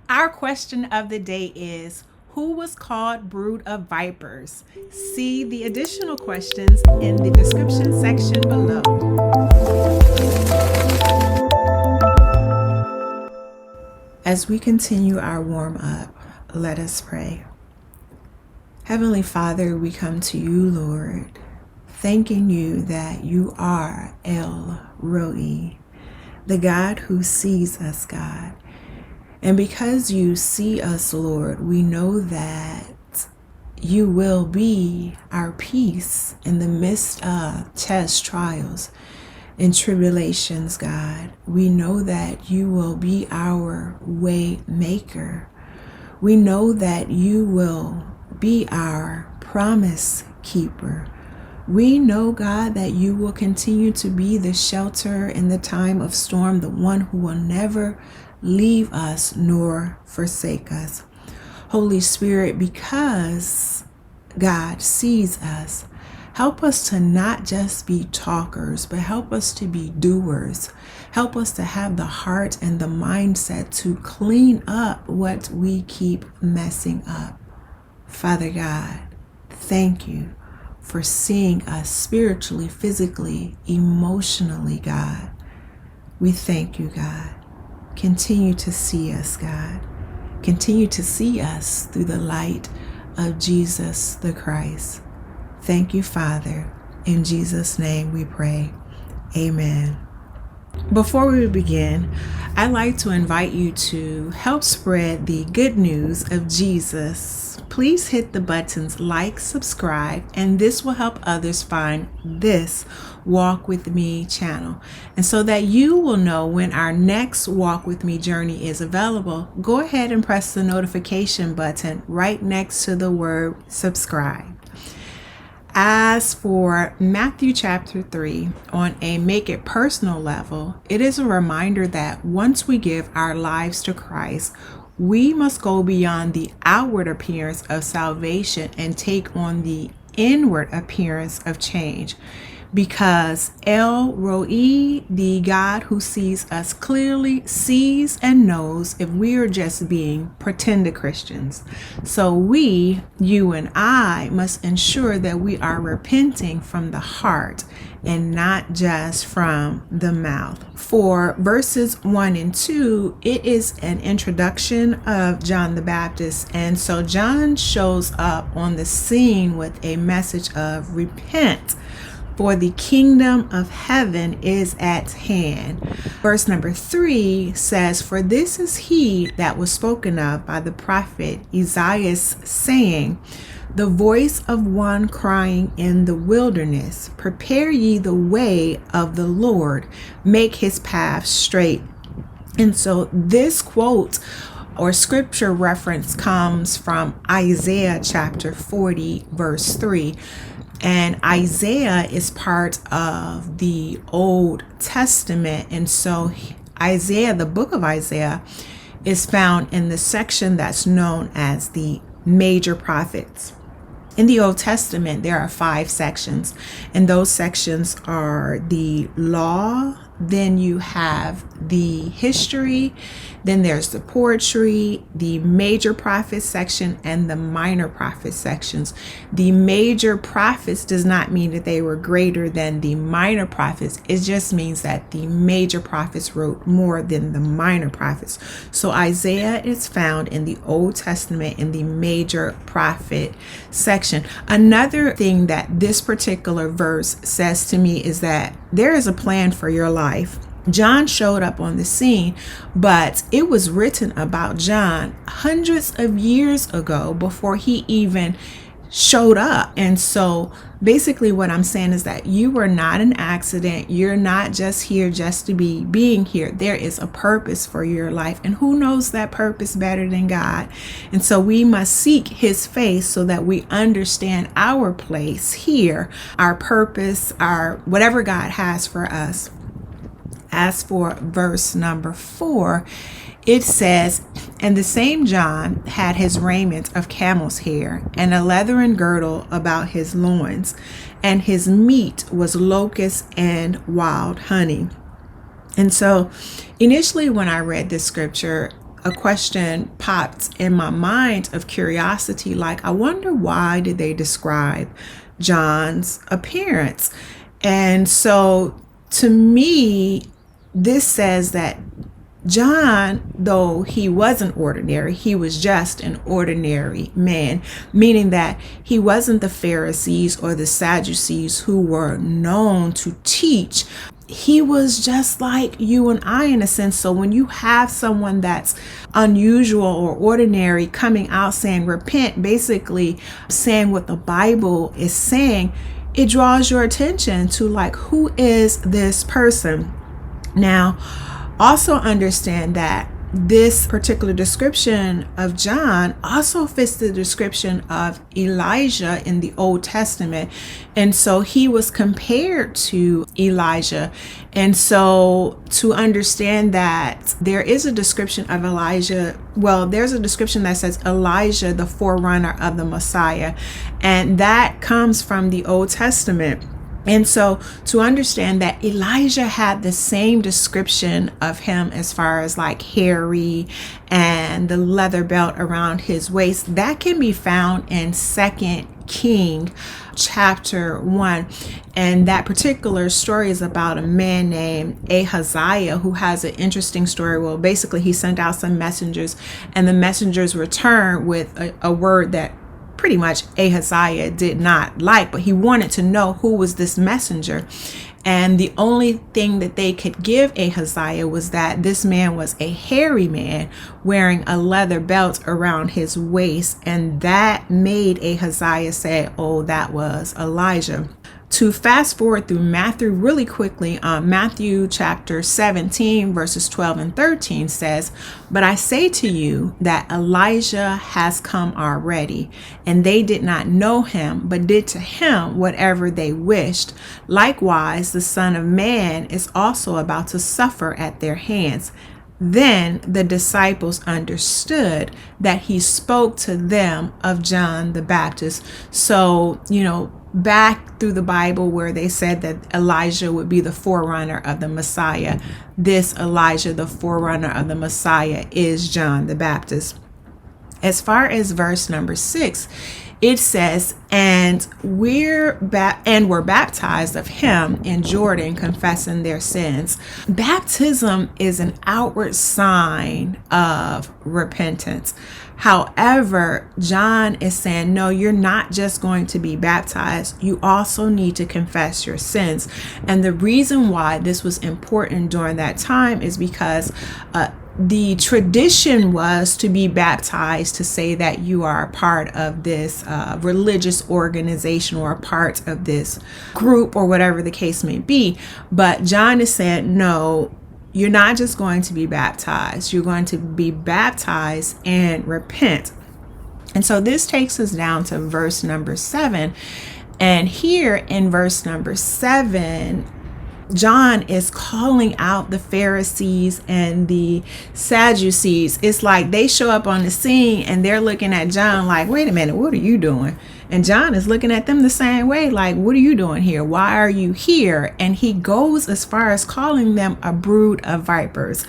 Our question of the day is, who was called brood of vipers? See the additional questions in the description section below. As we continue our warm up, let us pray. Heavenly Father, we come to you, Lord, thanking you that you are El Roi, the God who sees us, God. And because you see us, Lord, we know that you will be our peace in the midst of tests, trials, and tribulations, God. We know that you will be our way maker. We know that you will be our promise keeper. We know, God, that you will continue to be the shelter in the time of storm, the one who will never leave us nor forsake us. Holy Spirit, because God sees us, help us to not just be talkers, but help us to be doers. Help us to have the heart and the mindset to clean up what we keep messing up. Father God, thank you for seeing us spiritually, physically, emotionally, God. We thank you, God. Continue to see us, God. Continue to see us through the light of Jesus the Christ. Thank you, Father. In Jesus' name we pray. Amen. Before we begin, I'd like to invite you to help spread the good news of Jesus. Please hit the buttons like, subscribe, and this will help others find this Walk With Me channel. And so that you will know when our next Walk With Me journey is available, go ahead and press the notification button right next to the word subscribe. As for Matthew chapter 3, on a make it personal level, it is a reminder that once we give our lives to Christ, we must go beyond the outward appearance of salvation and take on the inward appearance of change. Because El Roi, the God who sees us clearly, sees and knows if we are just being pretended Christians. So we, you and I, must ensure that we are repenting from the heart and not just from the mouth. For verses 1 and 2, it is an introduction of John the Baptist. And so John shows up on the scene with a message of repent, for the kingdom of heaven is at hand. Verse number 3 says, for this is he that was spoken of by the prophet Isaiah, saying, the voice of one crying in the wilderness, prepare ye the way of the Lord, make his path straight. And so this quote or scripture reference comes from Isaiah chapter 40, verse 3. And Isaiah is part of the Old Testament. And so Isaiah, the book of Isaiah, is found in the section that's known as the major prophets. In the Old Testament, there are 5 sections, and those sections are the law, then you have the history, then there's the poetry, the major prophets section, and the minor prophets sections. The major prophets does not mean that they were greater than the minor prophets. It just means that the major prophets wrote more than the minor prophets. So Isaiah is found in the Old Testament in the major prophet section. Another thing that this particular verse says to me is that there is a plan for your life. John showed up on the scene, but it was written about John hundreds of years ago before he even showed up. And so basically what I'm saying is that you were not an accident. You're not just here just to be being here. There is a purpose for your life, and who knows that purpose better than God? And so we must seek his face so that we understand our place here, our purpose, our whatever God has for us. As for verse number 4, it says, and the same John had his raiment of camel's hair, and a leathern girdle about his loins, and his meat was locusts and wild honey. And so initially when I read this scripture, a question popped in my mind of curiosity, like, I wonder why did they describe John's appearance? And so to me, this says that John, though he wasn't ordinary, he was just an ordinary man, meaning that he wasn't the Pharisees or the Sadducees who were known to teach. He was just like you and I in a sense. So when you have someone that's unusual or ordinary coming out saying repent, basically saying what the Bible is saying, it draws your attention to like, who is this person? Now, also understand that this particular description of John also fits the description of Elijah in the Old Testament. And so he was compared to Elijah. And so to understand that there is a description of Elijah, well, there's a description that says Elijah, the forerunner of the Messiah. And that comes from the Old Testament. And so to understand that Elijah had the same description of him as far as like hairy and the leather belt around his waist, that can be found in 2 King chapter 1. And that particular story is about a man named Ahaziah who has an interesting story. Well, basically he sent out some messengers and the messengers returned with a word that pretty much Ahaziah did not like, but he wanted to know who was this messenger. And the only thing that they could give Ahaziah was that this man was a hairy man wearing a leather belt around his waist. And that made Ahaziah say, oh, that was Elijah. To fast forward through Matthew really quickly, Matthew chapter 17 verses 12 and 13 says, but I say to you that Elijah has come already, and they did not know him, but did to him whatever they wished. Likewise, the Son of Man is also about to suffer at their hands. Then the disciples understood that he spoke to them of John the Baptist. So, back through the Bible where they said that Elijah would be the forerunner of the Messiah, this Elijah, the forerunner of the Messiah, is John the Baptist. As far as verse number 6, it says, and were baptized of him in Jordan, confessing their sins. Baptism is an outward sign of repentance. However, John is saying, no, you're not just going to be baptized. You also need to confess your sins. And the reason why this was important during that time is because the tradition was to be baptized to say that you are a part of this religious organization or a part of this group or whatever the case may be. But John is saying, no, you're not just going to be baptized. You're going to be baptized and repent. And so this takes us down to verse number 7. And here in verse number 7, John is calling out the Pharisees and the Sadducees. It's like they show up on the scene and they're looking at John like, wait a minute, what are you doing? And John is looking at them the same way, like, what are you doing here? Why are you here? And he goes as far as calling them a brood of vipers.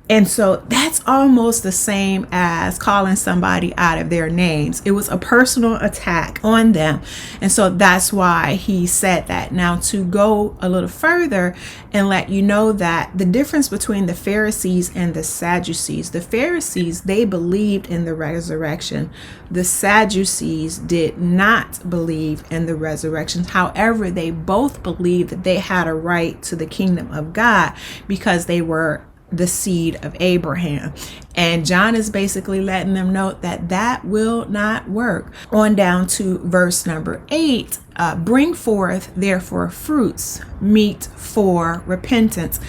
And so that's almost the same as calling somebody out of their names. It was a personal attack on them. And so that's why he said that. Now, to go a little further and let you know that the difference between the Pharisees and the Sadducees, the Pharisees, they believed in the resurrection. The Sadducees did not believe in the resurrection. However, they both believed that they had a right to the kingdom of God because they were the seed of Abraham. And John is basically letting them know that that will not work. On down to verse number 8, bring forth therefore fruits, meet for repentance.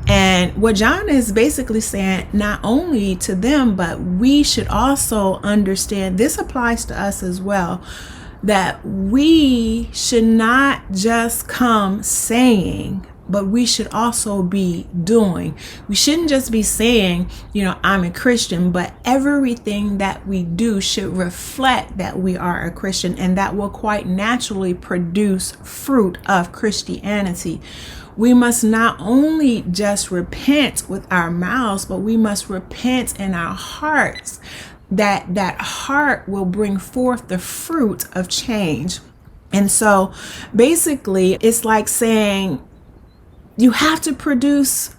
And what John is basically saying, not only to them, but we should also understand, this applies to us as well, that we should not just come saying, but we should also be doing. We shouldn't just be saying, I'm a Christian, but everything that we do should reflect that we are a Christian, and that will quite naturally produce fruit of Christianity. We must not only just repent with our mouths, but we must repent in our hearts. That heart will bring forth the fruit of change. And so basically, it's like saying you have to produce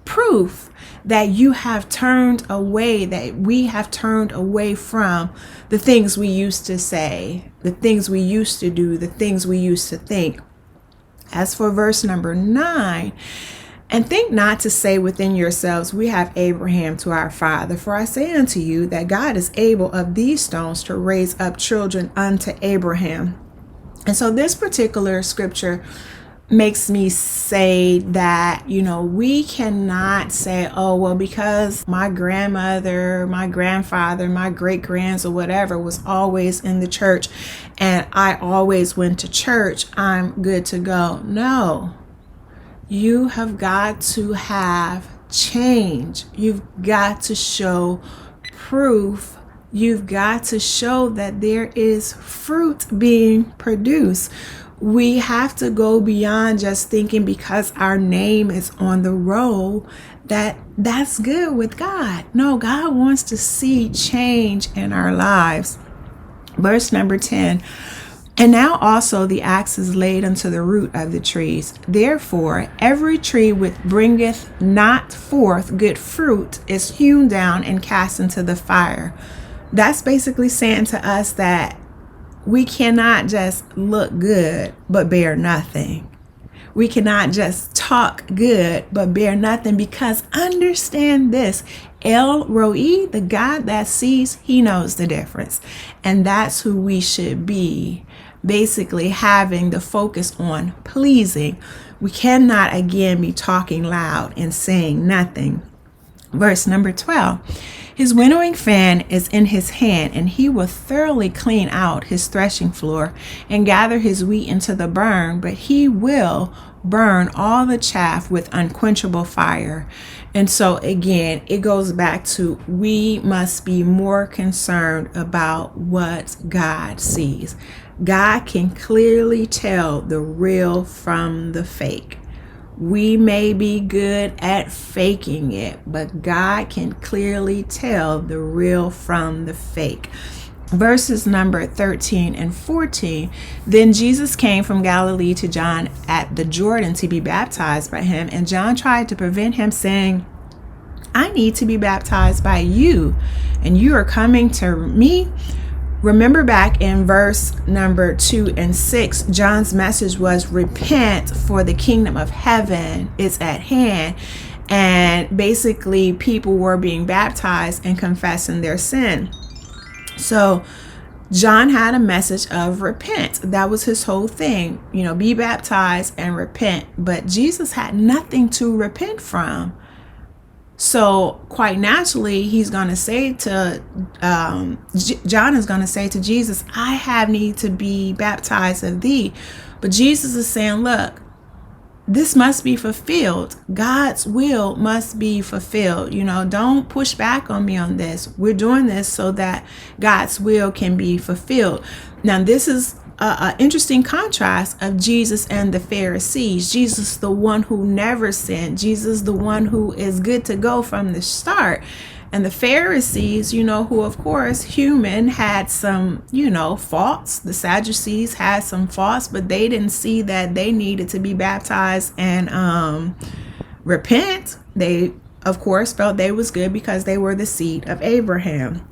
proof that you have turned away, that we have turned away from the things we used to say, the things we used to do, the things we used to think. As for verse number 9, and think not to say within yourselves, we have Abraham to our father. For I say unto you that God is able of these stones to raise up children unto Abraham. And so this particular scripture makes me say that, we cannot say, oh, well, because my grandmother, my grandfather, my great grands or whatever was always in the church and I always went to church, I'm good to go. No, you have got to have change. You've got to show proof. You've got to show that there is fruit being produced. We have to go beyond just thinking because our name is on the roll that's good with God. No, God wants to see change in our lives. Verse number 10. And now also the axe is laid unto the root of the trees. Therefore, every tree which bringeth not forth good fruit is hewn down and cast into the fire. That's basically saying to us that we cannot just look good but bear nothing. We cannot just talk good but bear nothing, because understand this, El Roi, the God that sees, he knows the difference. And that's who we should be, basically having the focus on pleasing. We cannot again be talking loud and saying nothing. Verse number 12. His winnowing fan is in his hand, and he will thoroughly clean out his threshing floor and gather his wheat into the burn, but he will burn all the chaff with unquenchable fire. And so again, it goes back to we must be more concerned about what God sees. God can clearly tell the real from the fake. We may be good at faking it, but God can clearly tell the real from the fake. Verses number 13 and 14. Then Jesus came from Galilee to John at the Jordan to be baptized by him. And John tried to prevent him, saying, I need to be baptized by you, and you are coming to me? Remember back in verse number 2 and 6, John's message was repent, for the kingdom of heaven is at hand. And basically people were being baptized and confessing their sin. So John had a message of repent. That was his whole thing, be baptized and repent. But Jesus had nothing to repent from. So quite naturally, he's going to say to, John is going to say to Jesus, I have need to be baptized of thee. But Jesus is saying, look, this must be fulfilled. God's will must be fulfilled. Don't push back on me on this. We're doing this so that God's will can be fulfilled. Now, this is an interesting contrast of Jesus and the Pharisees. Jesus, the one who never sinned. Jesus, the one who is good to go from the start. And the Pharisees, who of course human, had some, faults. The Sadducees had some faults, but they didn't see that they needed to be baptized and repent. They, of course, felt they was good because they were the seed of Abraham.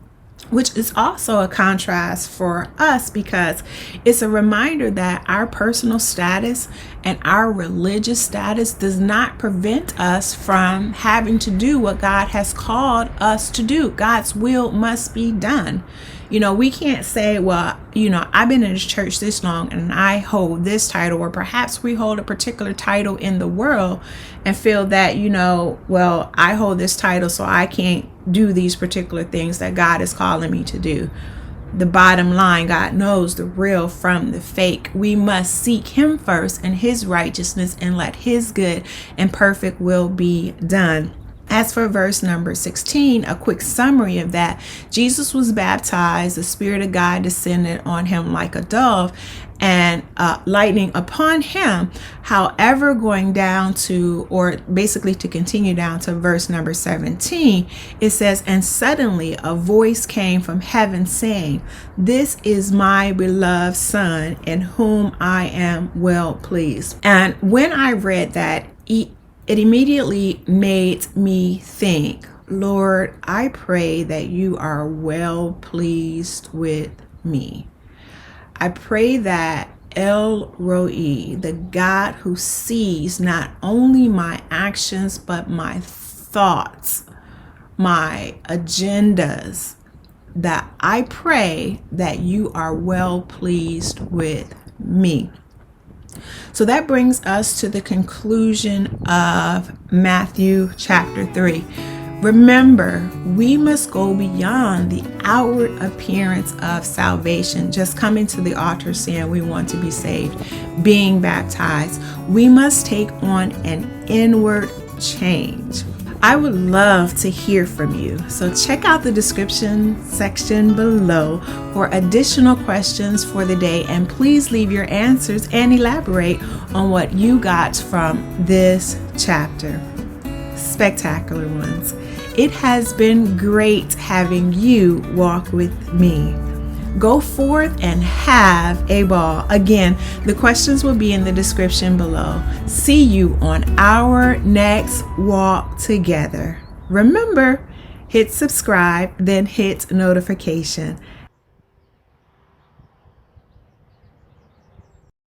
Which is also a contrast for us, because it's a reminder that our personal status and our religious status does not prevent us from having to do what God has called us to do. God's will must be done. We can't say, well, I've been in this church this long and I hold this title, or perhaps we hold a particular title in the world and feel that, well, I hold this title, so I can't do these particular things that God is calling me to do. The bottom line, God knows the real from the fake. We must seek him first and his righteousness and let his good and perfect will be done. As for verse number 16, a quick summary of that: Jesus was baptized, the Spirit of God descended on him like a dove, and lightning upon him. However, going down to, or basically to continue down to verse number 17, it says, and suddenly a voice came from heaven saying, "This is my beloved Son, in whom I am well pleased." And when I read that, it immediately made me think, Lord, I pray that you are well pleased with me. I pray that El Roi, the God who sees not only my actions, but my thoughts, my agendas, that I pray that you are well pleased with me. So that brings us to the conclusion of Matthew chapter 3. Remember, we must go beyond the outward appearance of salvation, just coming to the altar saying we want to be saved, being baptized. We must take on an inward change. I would love to hear from you. So check out the description section below for additional questions for the day, and please leave your answers and elaborate on what you got from this chapter. Spectacular ones. It has been great having you walk with me. Go forth and have a ball. Again, the questions will be in the description below. See you on our next walk together. Remember, hit subscribe, then hit notification.